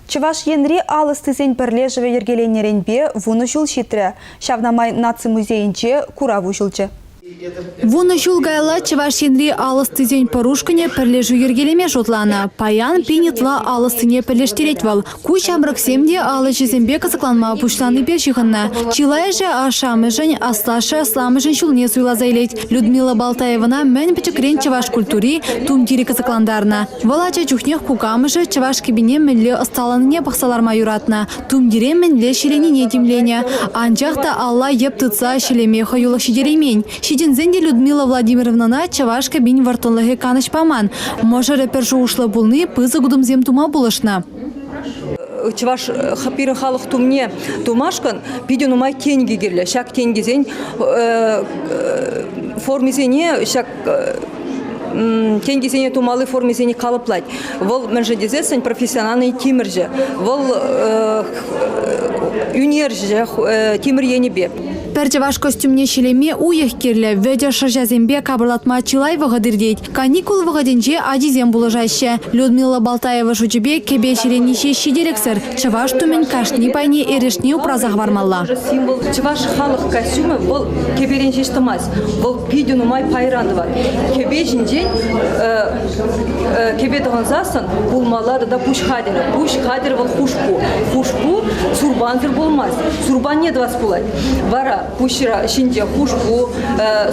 Чуваш енри алыстызен перлежеве ергеленеренбе вуны жул шитре. Шавнамай наци музейінче кураву жылчы. Вуны жул гайла чуваш енри алыстызен порушкане перлежу ергелеме жотлана. Паян пинетла алыстыне перлештерет вал. Куч амраксемде алы жезембе казакланма пушланы бешиханна. Чилай же ашамыжын аслашы асламыжын жулне суйла зайлет. Людмила Балтаевна мен печекрен чуваш культури тумтири казакландарна. Валача чухнех кукамыжы чуваш кебине мэлле асталаныне бақсаларма юратна. Тумдире мэнле шиленіне демлене. Анчахта Алла ептыца шилемеха юлашидеремень. Зенди Людмила Владимировна чаваш кабин вартонлығы каныш паман. Може репержу ушла булны пызы гудымзем тума булышна. Чаваш хапиры халық тумне тумашкан пиден умай тенге керлі. Шак тенгезен формизене шак тенгезене тумалы формизене калыплать. Вол менжедезесен профессиональный тимирже. Вол юнерже тимир енебе. Перчеваш костюмне шелеме уех керлі. Ведер шаржазембе кабырлатма чилай вағадырдейд. Каникул вағаденче адизем булыжаще. Людмила Балтаева жучебе кебе шеленеше шидерексір. Чаваш тумен кашни пайне эрешне упразах вармалла. Чаваш халық костюмы бұл кеберенше штамаз. Бұл пиден умай пайрандывар. Кебе жінден кебе дұғынзасын бұлмалады да пуш хадері. Пуш хадері бұл хушпу. Хушпу сурбанзыр болмаз. Сурбан не двас пулай. Вара пушира шинде хушпу,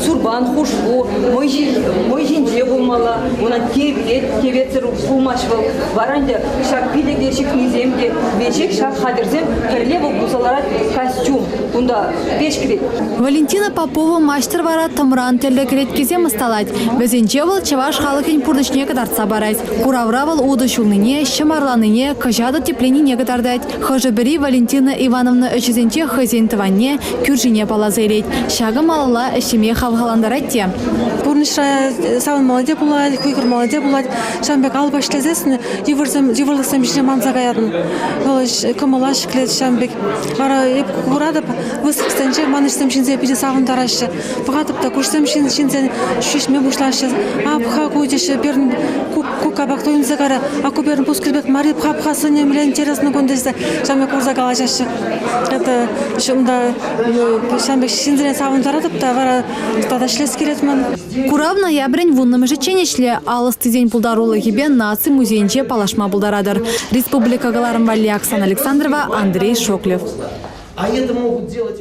сурбан хушпу, мой жинде болмала, она кевецер булмашвал. Варанде шак пилегде шикниземде, бешек шак хадерзем, керлево бузаларат костюм. Унда пешкрет. Валентина Попова мастер вара тамран телде креткезе масталать. Безенчевал чаваш халыкин пурдышне кадарца барать. Куравравал удышулныне, шамарланыне, кажада тепленине кадардать. Хожебери Валентина Ивановна өчезенче хозяйнтыванне, кюржине палазайлет. Шагы малала эшеме хавгаландаратте. Пурнышра савын молоде булать, куйгыр молоде булать. Шамбек албаш лезесін, еврлысам бішне манзагаядын. Кымылаш клет шамбек. Вара еп курадып, высықстанче манышсам шинзе пиде савын тарашы. Бұғатып та күшсам шинзе шешме бушлашы. Апха куйдеші берін кукабак тойын загара. Аку берін пускілбек марып хапхасы немлен тересіні көндесі. Шамбек урзагалашашы. Это шумда шамбек шинзене савын таратып та вара тада шлес керетмін. Курав ноябрень вуннымы жеченешле алыстызен пулдарулы гибе наци музейнче палашма булдарадыр. Республика Галарым Валли Оксана Александрова, Андрей Шоклев. А это могут делать